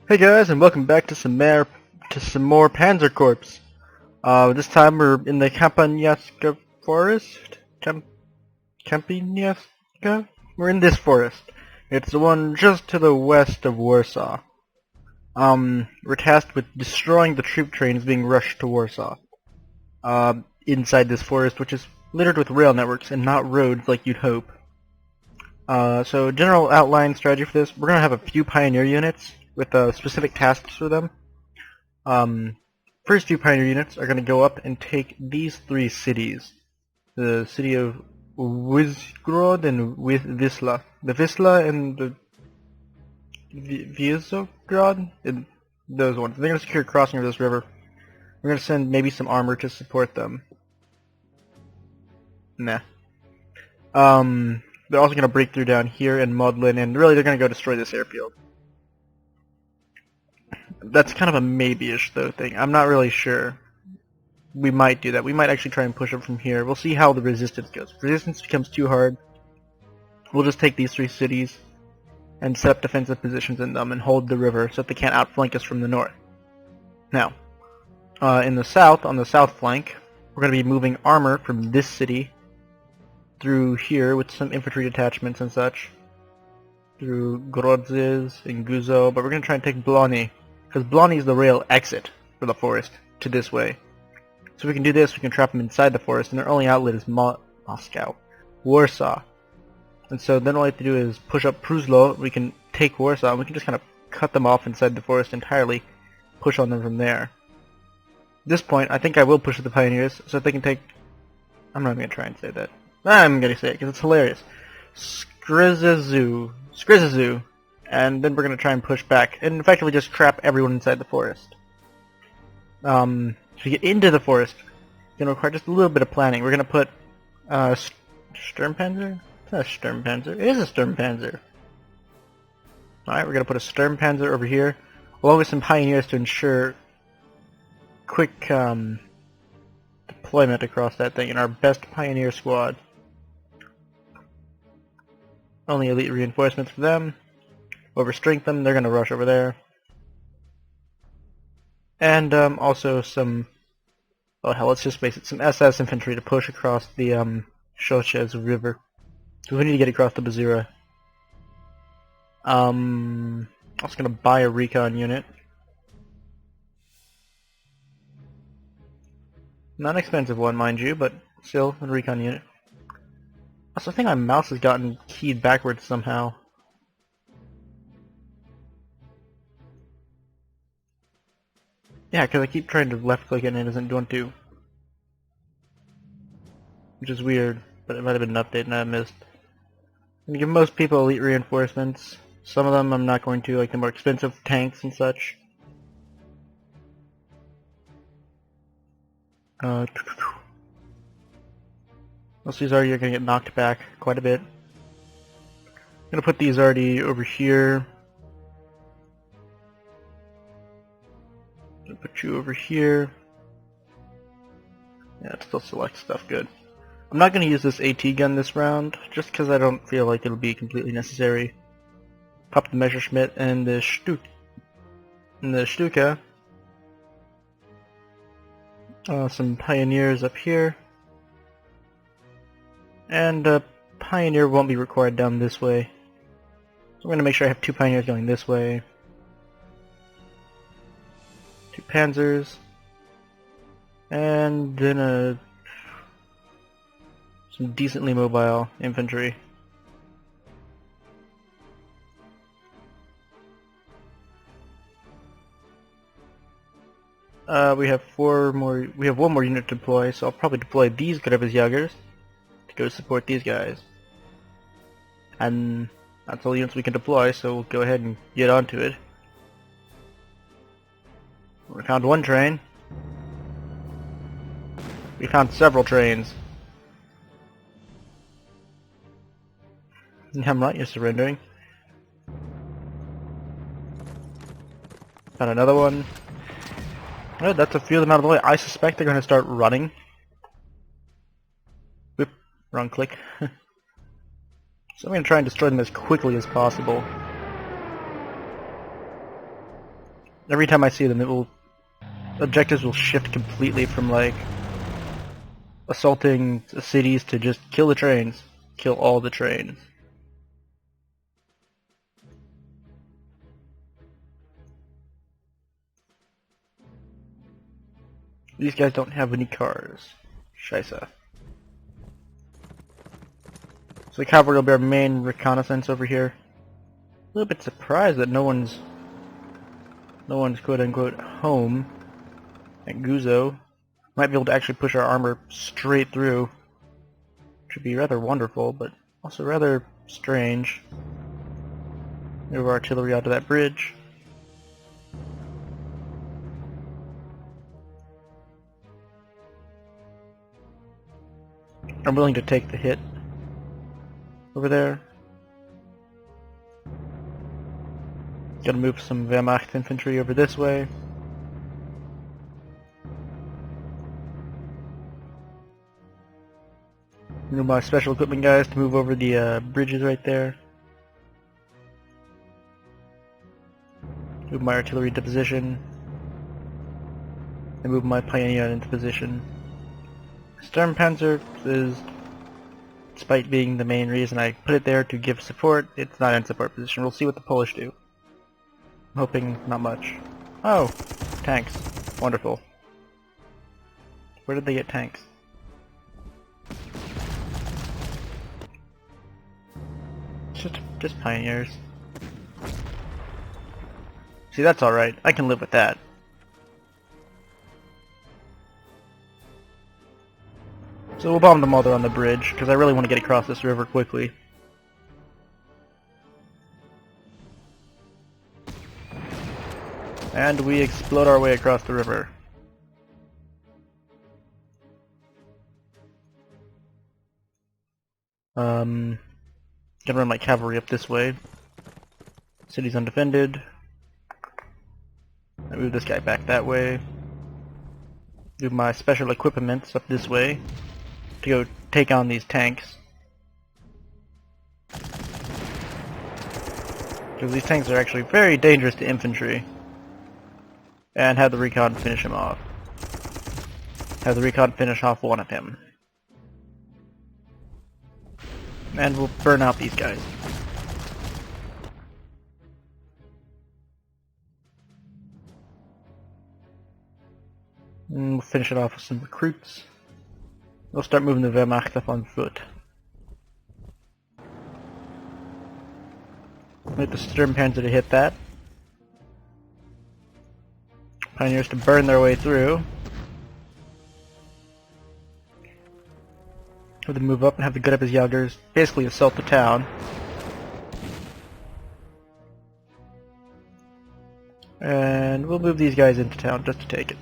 Hey guys, and welcome back to some more Panzer Corps. This time we're in the Kampanyaska forest. Kampanyaska? We're in this forest. It's the one just to the west of Warsaw. We're tasked with destroying the troop trains being rushed to Warsaw. Inside this forest, which is littered with rail networks and not roads like you'd hope. So general outline strategy for this, we're gonna have a few pioneer units with specific tasks for them. First few pioneer units are going to go up and take these three cities. The city of Wizgrod and Wisla. The Wisla and the Viezogrod, and those ones. They're going to secure crossing of this river. We're going to send maybe some armor to support them. Nah. They're also going to break through down here in Modlin, and really they're going to go destroy this airfield. That's kind of a maybe-ish though thing. I'm not really sure. We might do that. We might actually try and push up from here. We'll see how the resistance goes. If resistance becomes too hard, we'll just take these three cities and set up defensive positions in them and hold the river so that they can't outflank us from the north. Now, in the south, on the south flank, we're going to be moving armor from this city through here with some infantry detachments and such, through Grodziz and Guzo, but we're going to try and take Blony. Because Blony is the rail exit for the forest to this way. So if we can do this, we can trap them inside the forest, and their only outlet is Warsaw. And so then all we have to do is push up Pruzlo, we can take Warsaw, and we can just kind of cut them off inside the forest entirely, push on them from there. At this point, I think I will push the Pioneers, so that they can take... I'm not going to try and say that. I'm going to say it, because it's hilarious. Skrizazu. And then we're going to try and push back, and effectively just trap everyone inside the forest. To get into the forest, it's going to require just a little bit of planning. We're going to put Sturmpanzer? It's not a Sturmpanzer. It is a Sturmpanzer. Alright, we're going to put a Sturmpanzer over here, along with some Pioneers to ensure quick deployment across that thing, and our best Pioneer squad. Only elite reinforcements for them. Overstrength them, they're going to rush over there. And also some, oh hell, let's just face it, some SS infantry to push across the Shochez River. So we need to get across the Bazira. I'm also going to buy a recon unit. Not an expensive one, mind you, but still a recon unit. Also, I think my mouse has gotten keyed backwards somehow. Yeah, because I keep trying to left-click it and it doesn't want to. Which is weird, but it might have been an update and I missed. I'm going to give most people elite reinforcements. Some of them I'm not going to, like the more expensive tanks and such. Most of these already are going to get knocked back quite a bit. I'm going to put these already over here. Put you over here. Yeah, it still selects stuff good. I'm not going to use this AT gun this round, just because I don't feel like it'll be completely necessary. Pop the Messerschmitt and the Stuka. Some Pioneers up here. And Pioneer won't be required down this way. So I'm going to make sure I have two Pioneers going this way. Two Panzers, and then some decently mobile infantry. We have one more unit to deploy, so I'll probably deploy these Grebesjagers to go support these guys. And that's all the units we can deploy, so we'll go ahead and get onto it. We found one train. We found several trains. I'm right, you're surrendering. Found another one. Alright, that's a few of them out of the way. I suspect they're going to start running. Whoop, wrong click. So I'm going to try and destroy them as quickly as possible. Every time I see them, objectives will shift completely from like assaulting cities to just kill the trains. Kill all the trains. These guys don't have any cars. Scheisse. So the cavalry will be our main reconnaissance over here. A little bit surprised that no one's quote unquote home at Guzo. Might be able to actually push our armor straight through. Which would be rather wonderful, but also rather strange. Move our artillery onto that bridge. I'm willing to take the hit over there. Gotta move some Wehrmacht infantry over this way. Move my special equipment guys to move over the bridges right there. Move my artillery into position. And move my Pioneer into position. Panzer is, despite being the main reason I put it there to give support, it's not in support position. We'll see what the Polish do. I'm hoping not much. Oh, tanks. Wonderful. Where did they get tanks? Just Pioneers. See, that's alright. I can live with that. So we'll bomb them while they're on the bridge, because I really want to get across this river quickly. And we explode our way across the river. Gonna run my cavalry up this way. City's undefended. I move this guy back that way. Move my special equipments up this way to go take on these tanks. Because these tanks are actually very dangerous to infantry. And have the recon finish him off. Have the recon finish off one of him. And we'll burn out these guys. And we'll finish it off with some recruits. We'll start moving the Wehrmacht up on foot. Wait the Sturmpanzer to hit that. Pioneers to burn their way through. Have them move up and have the Guttebesjagers basically assault the town. And we'll move these guys into town just to take it.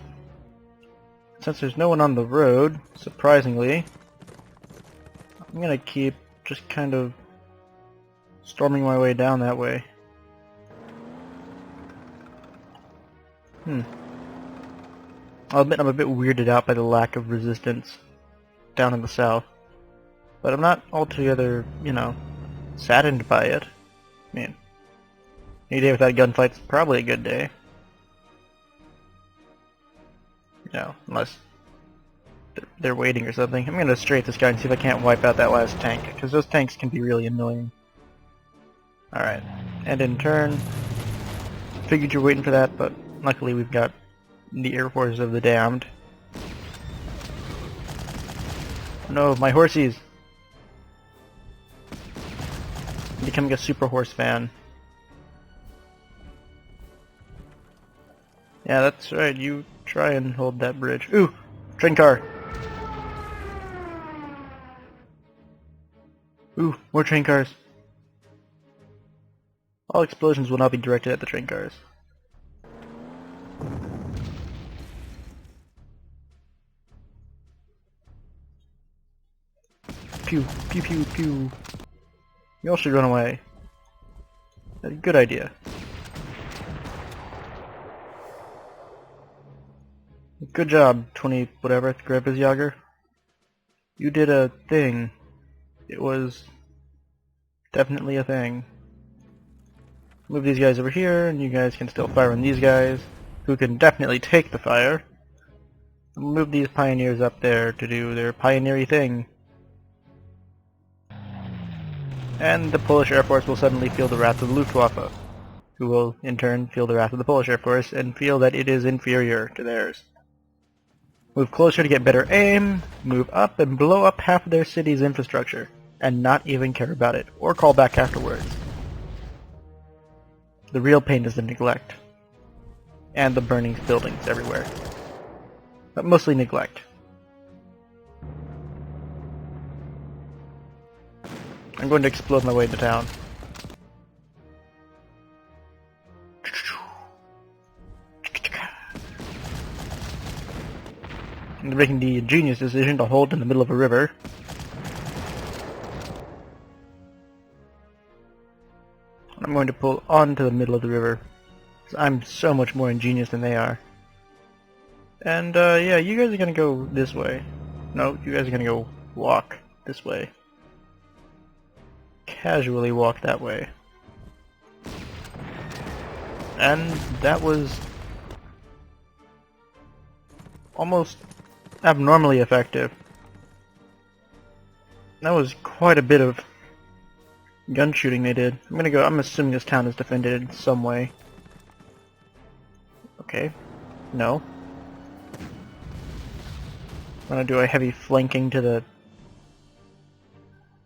Since there's no one on the road, surprisingly, I'm gonna keep just kind of storming my way down that way. I'll admit I'm a bit weirded out by the lack of resistance down in the south. But I'm not altogether, you know, saddened by it. I mean, any day without gunfight's probably a good day. You know, unless they're waiting or something. I'm gonna straight this guy and see if I can't wipe out that last tank, because those tanks can be really annoying. Alright, and in turn, figured you're waiting for that, but luckily we've got the Air Force of the Damned. No, my horsies! I'm becoming a super horse fan. Yeah, that's right, you try and hold that bridge. Ooh! Train car! Ooh, more train cars. All explosions will not be directed at the train cars. Pew, pew, pew, pew. You all should run away. That's a good idea. Good job, 20 whatever, Guttebesjager. You did a thing. It was definitely a thing. Move these guys over here, and you guys can still fire on these guys. who can definitely take the fire. We'll move these pioneers up there to do their pioneering thing. And the Polish Air Force will suddenly feel the wrath of the Luftwaffe, who will in turn feel the wrath of the Polish Air Force and feel that it is inferior to theirs. Move closer to get better aim, move up and blow up half of their city's infrastructure, and not even care about it, or call back afterwards. The real pain is the neglect, and the burning buildings everywhere. But mostly neglect. I'm going to explode my way into town. I'm making the ingenious decision to hold in the middle of a river. I'm going to pull onto the middle of the river, because I'm so much more ingenious than they are. And yeah, you guys are gonna go this way. No, you guys are gonna go walk this way. Casually walk that way. And that was almost abnormally effective. That was quite a bit of gun shooting they did. I'm assuming this town is defended in some way. Okay. No. I'm gonna do a heavy flanking to the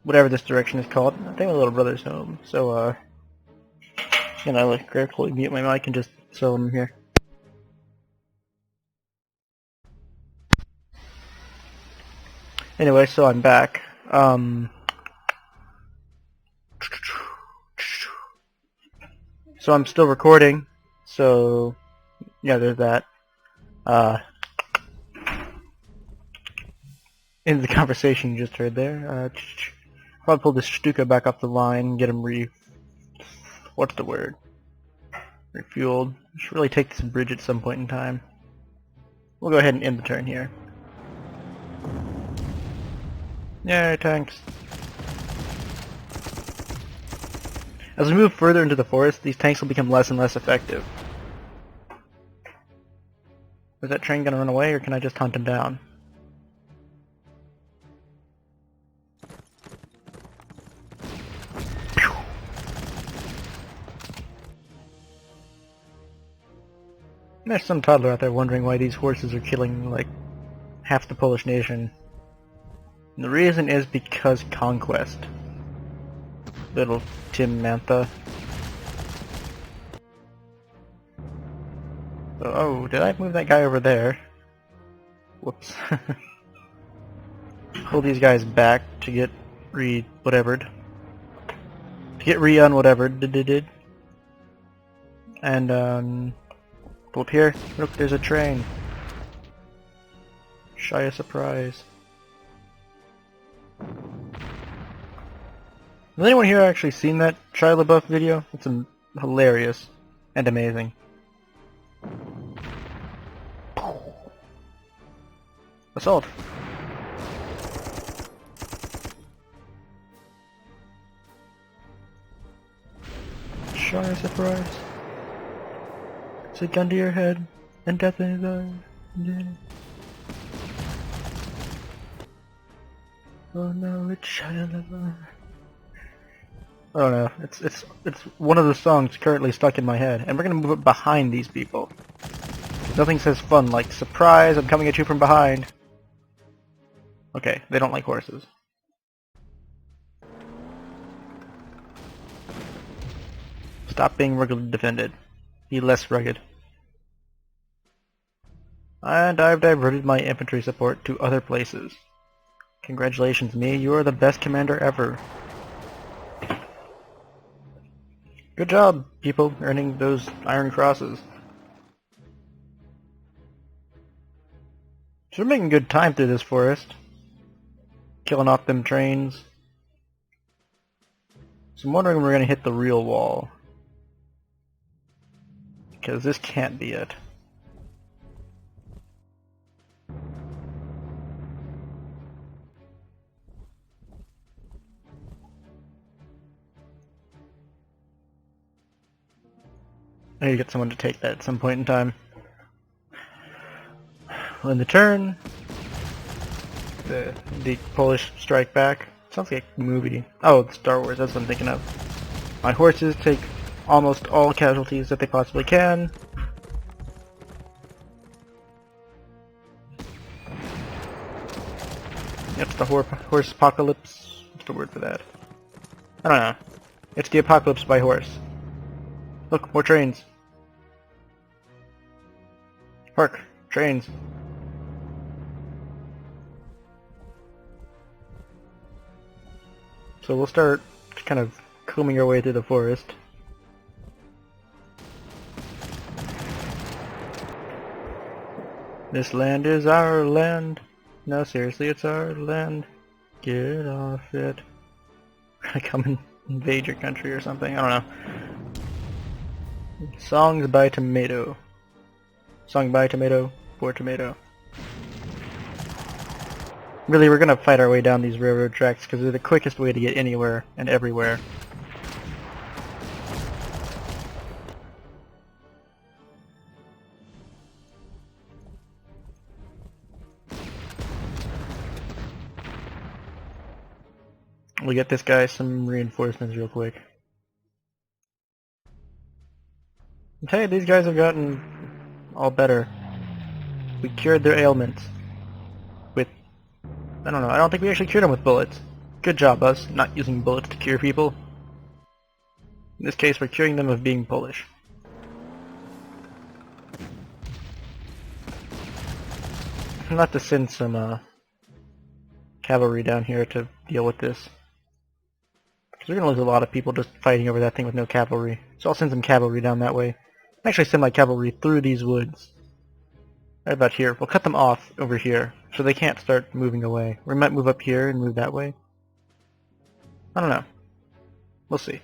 whatever this direction is called. I think my little brother's home. So like carefully mute my mic and just show him here. Anyway, so I'm back. So I'm still recording, so yeah, there's that. In the conversation you just heard there, probably pull this Stuka back off the line, get him what's the word? Refueled. Should really take this bridge at some point in time. We'll go ahead and end the turn here. Yay, tanks. As we move further into the forest, these tanks will become less and less effective. Is that train gonna run away, or can I just hunt him down? There's some toddler out there wondering why these horses are killing, like, half the Polish nation. And the reason is because conquest. Little Tim Mantha. So, oh, did I move that guy over there? Whoops. Pull these guys back to get re-whatevered. To get re-un-whatevered. And, pull up here. Look, there's a train. Shy a surprise. Has anyone here actually seen that Shia LaBeouf video? It's hilarious and amazing. Assault! Shy a surprise. It's a gun to your head and death in his eyes. Yeah. Oh no, it's Shia LaBeouf. I don't know. It's one of the songs currently stuck in my head, and we're gonna move it behind these people. Nothing says fun like surprise. I'm coming at you from behind. Okay, they don't like horses. Stop being ruggedly defended. Be less rugged. And I've diverted my infantry support to other places. Congratulations, me. You are the best commander ever. Good job, people, earning those Iron Crosses. So we're making good time through this forest. Killing off them trains. So I'm wondering when we're going to hit the real wall. Because this can't be it. I need to get someone to take that at some point in time. On the turn, the Polish strike back. Sounds like a movie. Oh, it's Star Wars, that's what I'm thinking of. My horses take almost all casualties that they possibly can. It's the horse apocalypse. What's the word for that? I don't know. It's the apocalypse by horse. Look, more trains. Park, trains. So we'll start kind of combing our way through the forest. This land is our land. No, seriously, it's our land. Get off it. Come and invade your country or something. I don't know. Songs by Tomato. Song by Tomato for Tomato. Really, we're gonna fight our way down these railroad tracks because they're the quickest way to get anywhere and everywhere. We'll get this guy some reinforcements real quick. Hey, these guys have gotten all better. We cured their ailments. With... I don't know, I don't think we actually cured them with bullets. Good job, us, not using bullets to cure people. In this case, we're curing them of being Polish. I'll have to send some cavalry down here to deal with this. Because we're going to lose a lot of people just fighting over that thing with no cavalry. So I'll send some cavalry down that way. I'll actually send my cavalry through these woods. Right about here. We'll cut them off over here, so they can't start moving away. We might move up here and move that way. I don't know. We'll see.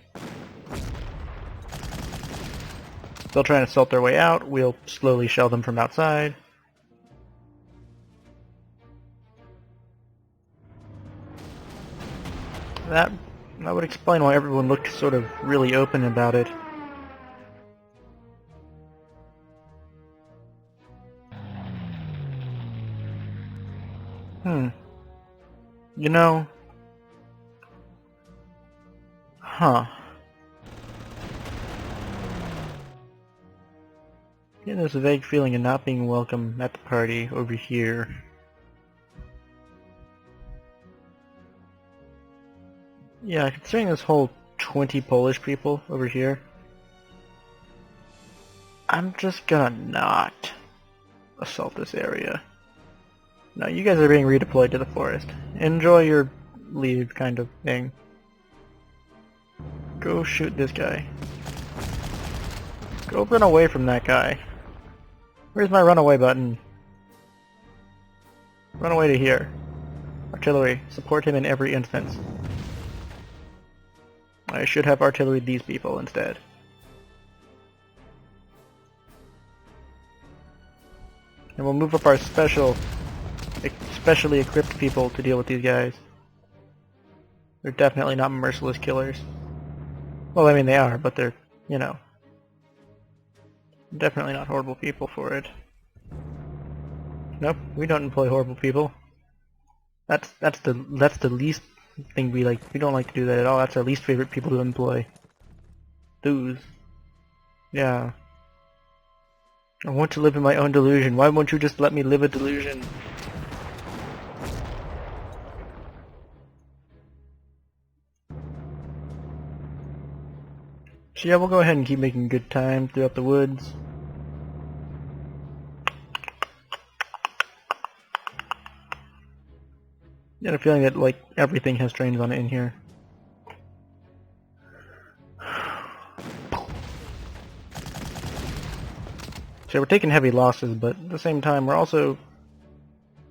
They'll try and assault their way out. We'll slowly shell them from outside. That would explain why everyone looked sort of really open about it. You know... Getting this vague feeling of not being welcome at the party over here. Yeah, considering this whole 20 Polish people over here, I'm just gonna not assault this area. No, you guys are being redeployed to the forest. Enjoy your leave kind of thing. Go shoot this guy. Go run away from that guy. Where's my runaway button? Run away to here. Artillery, support him in every instance. I should have artillery these people instead. And we'll move up our specially equipped people to deal with these guys. They're definitely not merciless killers. Well, I mean they are, but they're, you know, definitely not horrible people for it. Nope, we don't employ horrible people. That's the least thing we like. We don't like to do that at all. That's our least favorite people to employ. Those. Yeah. I want to live in my own delusion. Why won't you just let me live a delusion? So yeah, we'll go ahead and keep making good time throughout the woods. I get a feeling that, like, everything has trains on it in here. So we're taking heavy losses, but at the same time we're also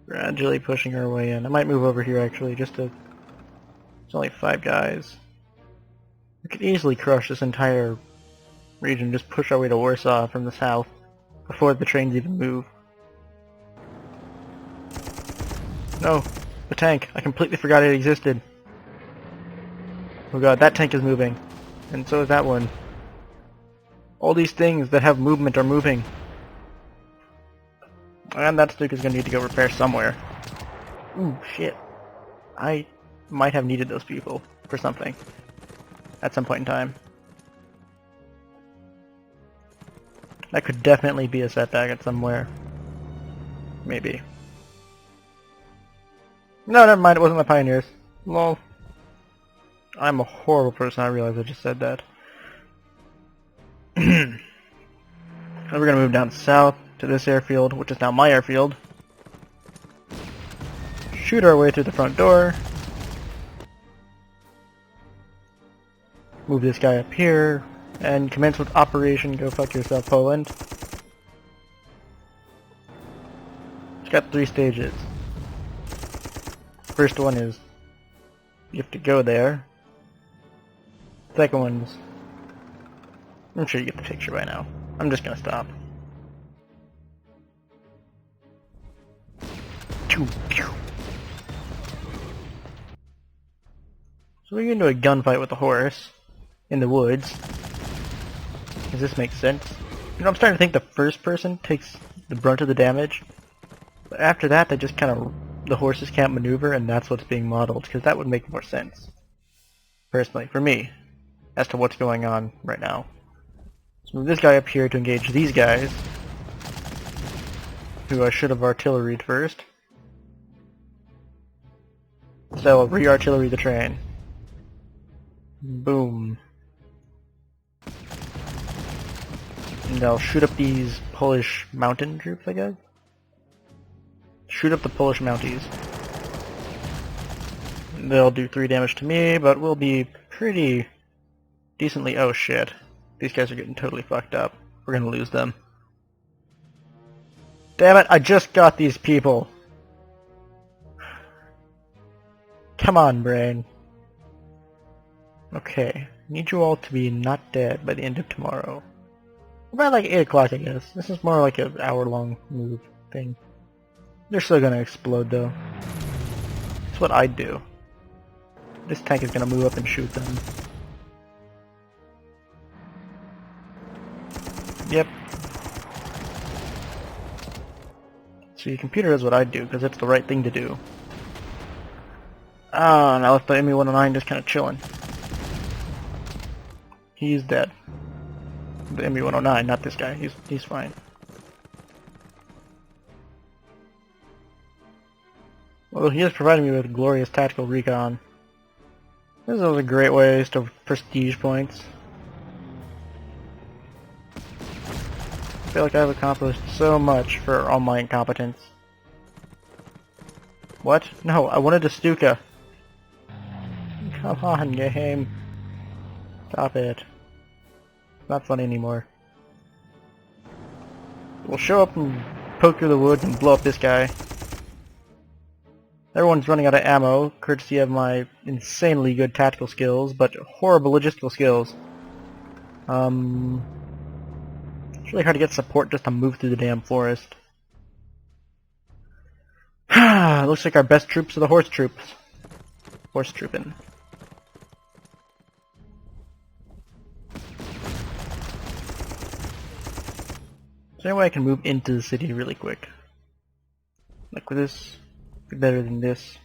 gradually pushing our way in. I might move over here actually, just to... It's only 5 guys. We could easily crush this entire region, just push our way to Warsaw from the south before the trains even move. No! The tank! I completely forgot it existed. Oh god, that tank is moving. And so is that one. All these things that have movement are moving. And that Stuka is going to need to go repair somewhere. Ooh, shit. I might have needed those people for something at some point in time. That could definitely be a setback at somewhere. Maybe. No, never mind, it wasn't the Pioneers. Lol. I'm a horrible person, I realize I just said that. And we're gonna move down south to this airfield, which is now my airfield. Shoot our way through the front door. Move this guy up here, and commence with Operation Go Fuck Yourself, Poland. It's got 3 stages. First one is, you have to go there. Second one's, I'm sure you get the picture by now. I'm just gonna stop. So we're into a gunfight with the horse in the woods. Does this make sense? You know, I'm starting to think the first person takes the brunt of the damage, but after that they just kind of, the horses can't maneuver, and that's what's being modeled, because that would make more sense. Personally, for me, as to what's going on right now. So move this guy up here to engage these guys, who I should have artilleried first. So I'll re-artillery the train. Boom. And I'll shoot up these Polish mountain troops, I guess? Shoot up the Polish Mounties. They'll do 3 damage to me, but we'll be pretty decently... Oh shit. These guys are getting totally fucked up. We're gonna lose them. Damn it, I just got these people! Come on, brain. Okay, need you all to be not dead by the end of tomorrow. About like 8 o'clock, I guess. This is more like an hour-long move thing. They're still gonna explode, though. That's what I'd do. This tank is gonna move up and shoot them. Yep. So your computer does what I'd do, because it's the right thing to do. Ah, now left by ME-109 just kind of chilling. He's dead. The ME-109, not this guy. He's fine. Well, he has provided me with glorious tactical recon. This is a great waste of prestige points. I feel like I've accomplished so much for all my incompetence. What? No, I wanted a Stuka. Come on, game. Stop it. It's not funny anymore. We'll show up and poke through the woods and blow up this guy. Everyone's running out of ammo, courtesy of my insanely good tactical skills, but horrible logistical skills. It's really hard to get support just to move through the damn forest. Looks like our best troops are the horse troops. Horse trooping. Is there any way I can move into the city really quick? Like with this? Be better than this.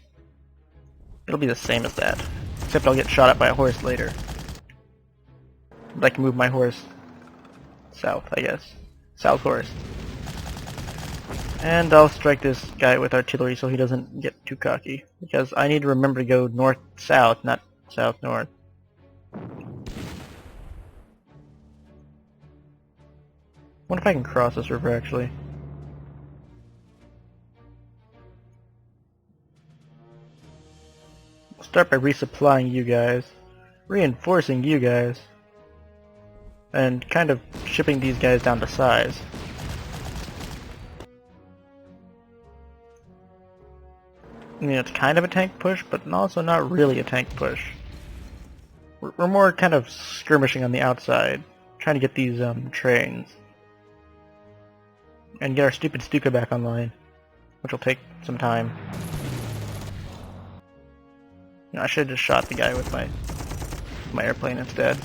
It'll be the same as that. Except I'll get shot at by a horse later. But I can move my horse south, I guess. South horse. And I'll strike this guy with artillery so he doesn't get too cocky. Because I need to remember to go north-south, not south-north. Wonder if I can cross this river, actually. We'll start by resupplying you guys, reinforcing you guys, and kind of shipping these guys down to size. I mean, it's kind of a tank push, but also not really a tank push. We're more kind of skirmishing on the outside, trying to get these trains. And get our stupid Stuka back online, which will take some time. You know, I should have just shot the guy with my airplane instead.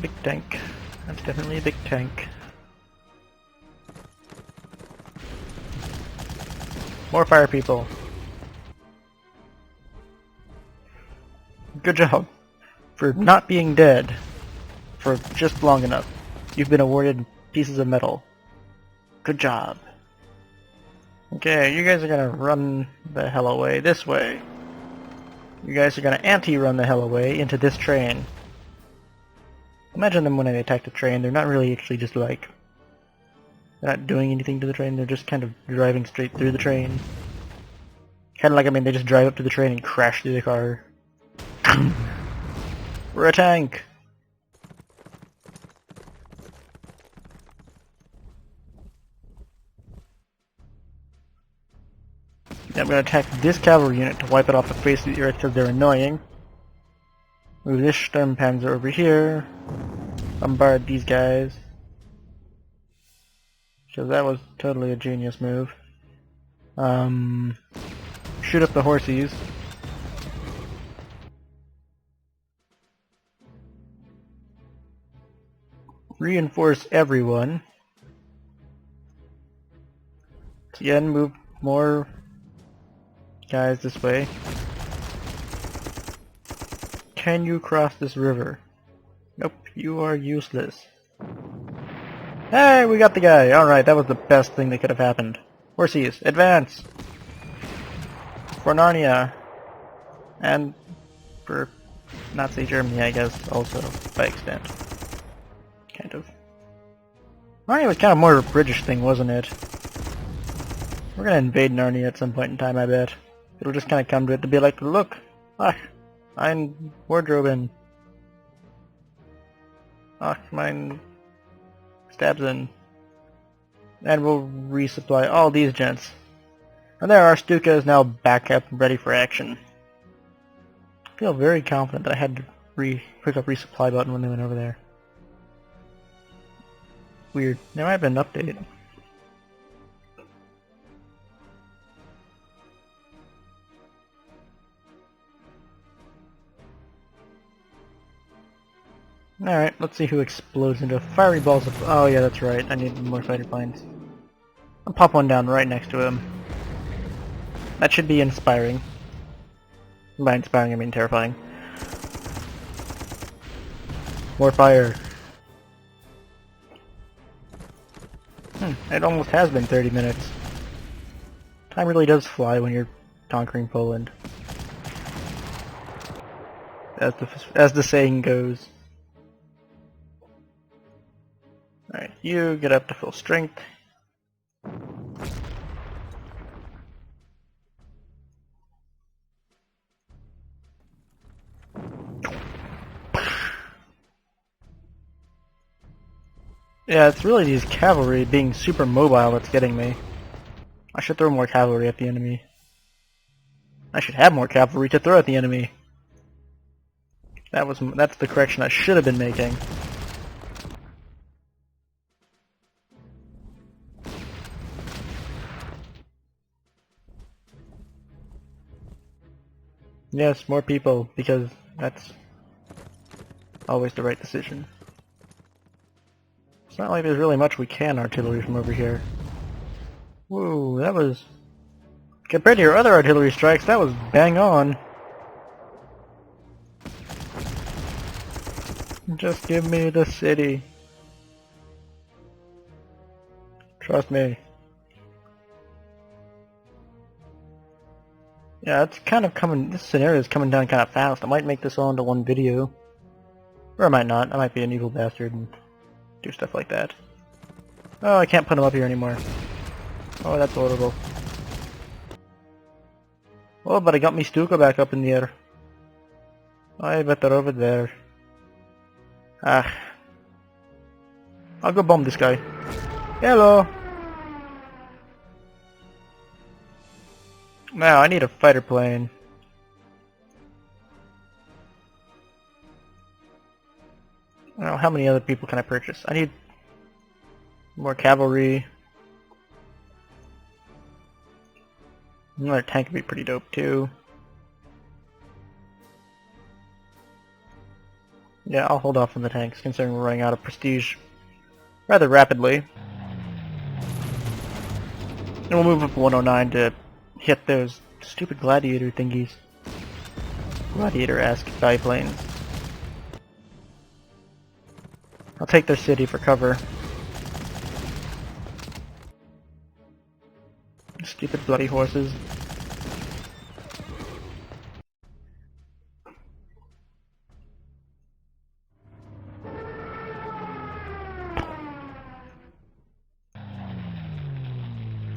Big tank. That's definitely a big tank. More fire people. Good job for not being dead for just long enough. You've been awarded pieces of metal. Good job. Okay, you guys are gonna run the hell away this way. You guys are gonna anti-run the hell away into this train. Imagine them when they attack the train. They're not really actually just like... They're not doing anything to the train. They're just kind of driving straight through the train. Kind of like, I mean, they just drive up to the train and crash through the car. We're a tank! Yeah, I'm gonna attack this cavalry unit to wipe it off the face of the earth because they're annoying. Move this Sturm Panzer over here. Bombard these guys. Because that was totally a genius move. Shoot up the horsies. Reinforce everyone. Again, move more guys this way. Can you cross this river? Nope, you are useless. Hey, we got the guy! Alright, that was the best thing that could have happened. Horsies, advance! For Narnia. And for Nazi Germany, I guess, also, by extent. Kind of. Narnia was kind of more of a British thing, wasn't it? We're gonna invade Narnia at some point in time, I bet. It'll just kind of come to it to be like, look! Ach, ein Wardroben. Ach, mein Stabsen. And we'll resupply all these gents. And there, our Stuka is now back up and ready for action. I feel very confident that I had to click up resupply button when they went over there. Weird. There might have been an update. Alright, let's see who explodes into fiery balls of... Oh yeah, that's right. I need more fighter planes. I'll pop one down right next to him. That should be inspiring. By inspiring, I mean terrifying. More fire. It almost has been 30 minutes. Time really does fly when you're conquering Poland. As the saying goes. Alright, you get up to full strength. Yeah, it's really these cavalry being super mobile that's getting me. I should throw more cavalry at the enemy. I should have more cavalry to throw at the enemy. That's the correction I should have been making. Yes, more people, because that's always the right decision. It's not like there's really much we can artillery from over here. Whoa, that was... Compared to your other artillery strikes, that was bang on. Just give me the city. Trust me. Yeah, it's kind of coming, this scenario is coming down kind of fast. I might make this all into one video. Or I might not. I might be an evil bastard and do stuff like that. Oh, I can't put them up here anymore. Oh, that's horrible. Oh, but I got me Stuka back up in the air. I bet they're over there. Ah. I'll go bomb this guy. Hello! Now, I need a fighter plane. Well, how many other people can I purchase? I need more cavalry. Another tank would be pretty dope too. Yeah, I'll hold off on the tanks, considering we're running out of prestige rather rapidly. And we'll move up 109 to hit those stupid gladiator thingies. Gladiator-esque biplanes. I'll take their city for cover. Stupid bloody horses.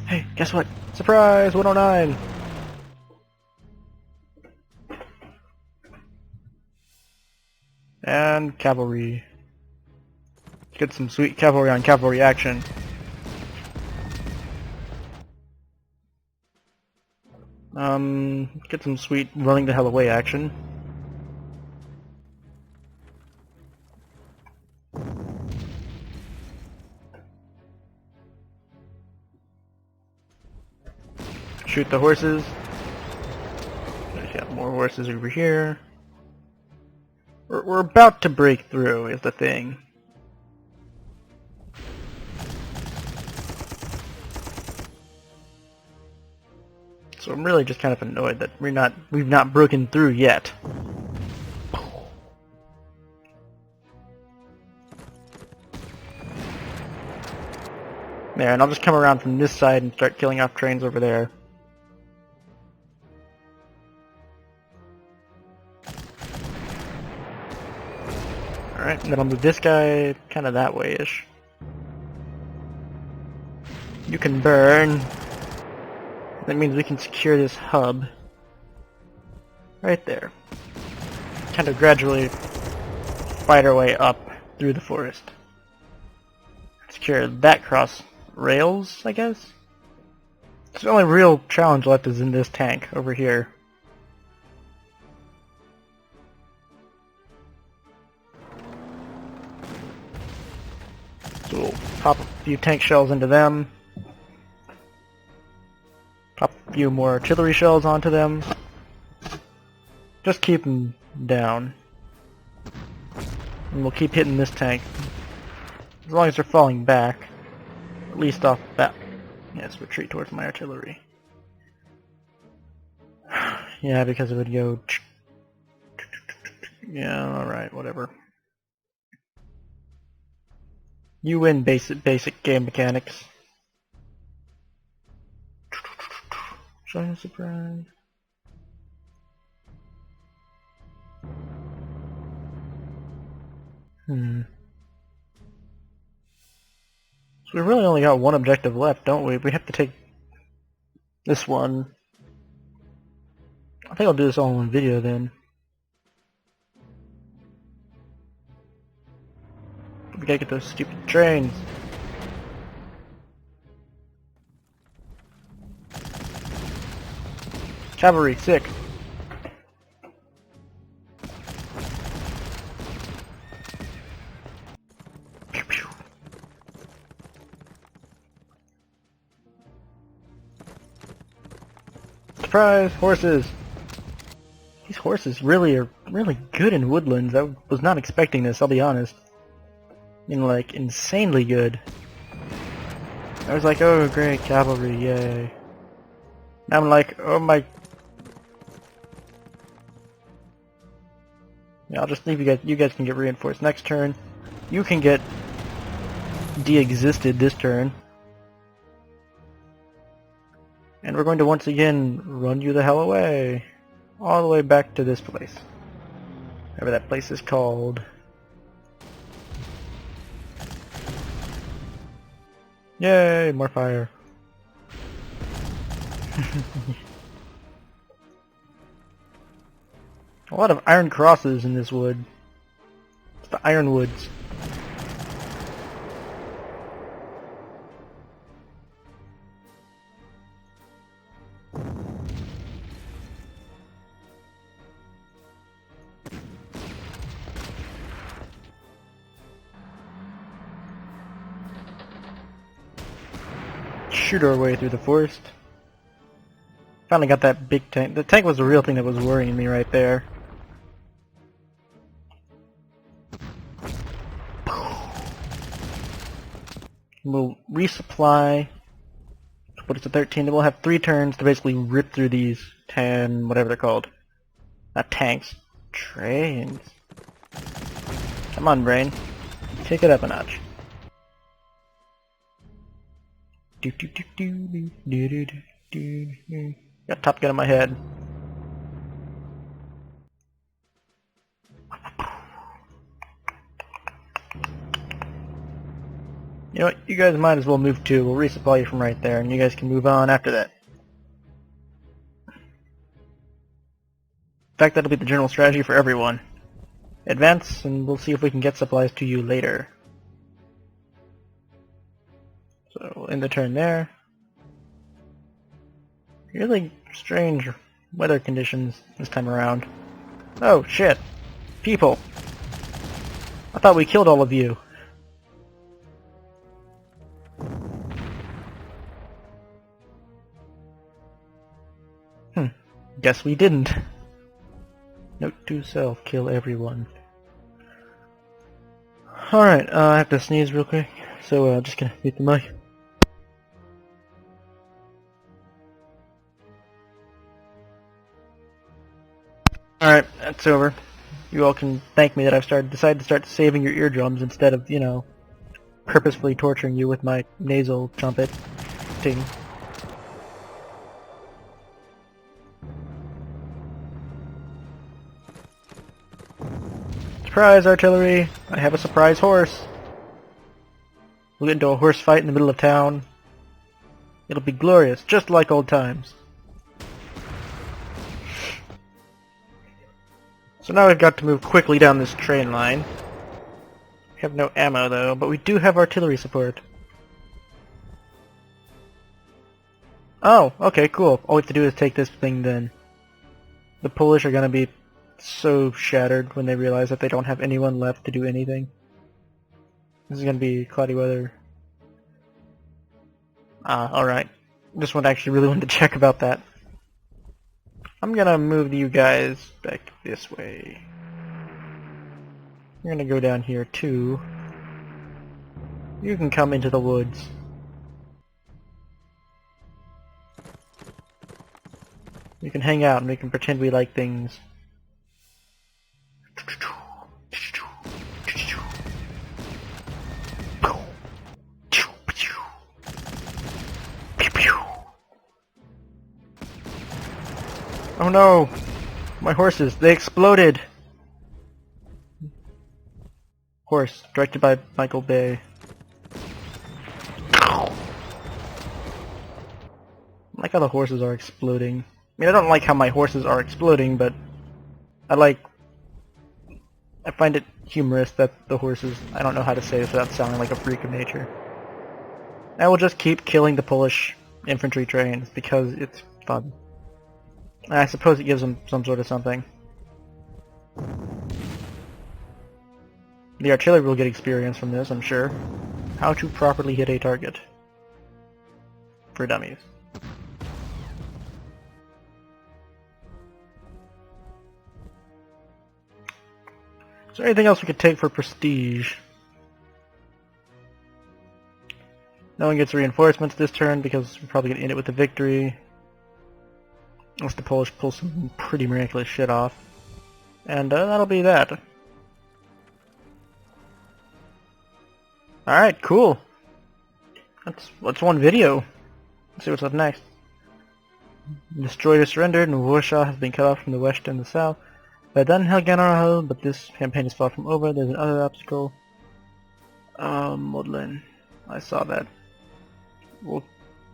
Hey, guess what? Surprise! 109! And cavalry. Get some sweet cavalry on cavalry action. Get some sweet running the hell away action. Shoot the horses. There's got more horses over here. We're about to break through, is the thing. So I'm really just kind of annoyed that we've not broken through yet. There, and I'll just come around from this side and start killing off trains over there. Alright, and then I'll move this guy kind of that way-ish. You can burn. That means we can secure this hub. Right there. Kind of gradually fight our way up through the forest. Secure that cross rails, I guess? The only real challenge left is in this tank over here. So we'll pop a few tank shells into them. Pop a few more artillery shells onto them. Just keep them down. And we'll keep hitting this tank. As long as they're falling back. At least off that. Yes, retreat towards my artillery. Yeah, because it would go... Yeah, alright, whatever. You win basic game mechanics. Giant surprise. So we really only got one objective left, don't we? We have to take this one. I think I'll do this all in one video then. We gotta get those stupid trains. Cavalry, sick. Pew, pew. Surprise! Horses! These horses really are really good in woodlands. I was not expecting this, I'll be honest. I mean, like, insanely good. I was like, oh great, cavalry, yay. Now I'm like, oh my... Yeah, I'll just leave you guys can get reinforced next turn. You can get de-existed this turn. And we're going to once again run you the hell away. All the way back to this place. Whatever that place is called. Yay, more fire. A lot of iron crosses in this wood. It's the iron woods. Shoot our way through the forest. Finally got that big tank. The tank was the real thing that was worrying me right there. We'll resupply but it's a 13. Then we'll have 3 turns to basically rip through these 10, whatever they're called. Not tanks. Trains. Come on, brain. Take it up a notch. Got Top Gun in my head. You know what? You guys might as well move too. We'll resupply you from right there, and you guys can move on after that. In fact, that'll be the general strategy for everyone. Advance, and we'll see if we can get supplies to you later. So we'll end the turn there. Really strange weather conditions this time around. Oh shit! People! I thought we killed all of you. Guess we didn't. Note to self, kill everyone. Alright, I have to sneeze real quick, so just gonna mute the mic. Alright, that's over. You all can thank me that I've decided to start saving your eardrums instead of, you know, purposefully torturing you with my nasal trumpet. Ting. Surprise, artillery! I have a surprise horse! We'll get into a horse fight in the middle of town. It'll be glorious, just like old times. So now we've got to move quickly down this train line. We have no ammo though, but we do have artillery support. Oh, okay, cool. All we have to do is take this thing then. The Polish are gonna be so shattered when they realize that they don't have anyone left to do anything. This is gonna be cloudy weather. Alright. Just actually really wanted to check about that. I'm gonna move you guys back this way. You're gonna go down here too. You can come into the woods. You can hang out and we can pretend we like things. Oh no! My horses, they exploded! Horse, directed by Michael Bay. I like how the horses are exploding. I mean, I don't like how my horses are exploding, but I find it humorous that the horses, I don't know how to say this without sounding like a freak of nature. I will just keep killing the Polish infantry trains because it's fun. I suppose it gives them some sort of something. The artillery will get experience from this, I'm sure. How to properly hit a target. For dummies. Is there anything else we could take for prestige? No one gets reinforcements this turn because we're probably going to end it with a victory. Unless the Polish pull some pretty miraculous shit off. And that'll be that. Alright, cool. That's one video. Let's see what's up next. Destroyed or surrendered, and Warsaw has been cut off from the west and the south. But this campaign is far from over. There's another obstacle. Modlin. I saw that.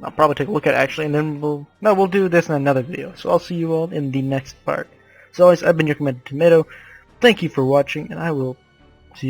I'll probably take a look at it actually, and then we'll do this in another video. So I'll see you all in the next part. As always, I've been your Commander Tomato. Thank you for watching, and I will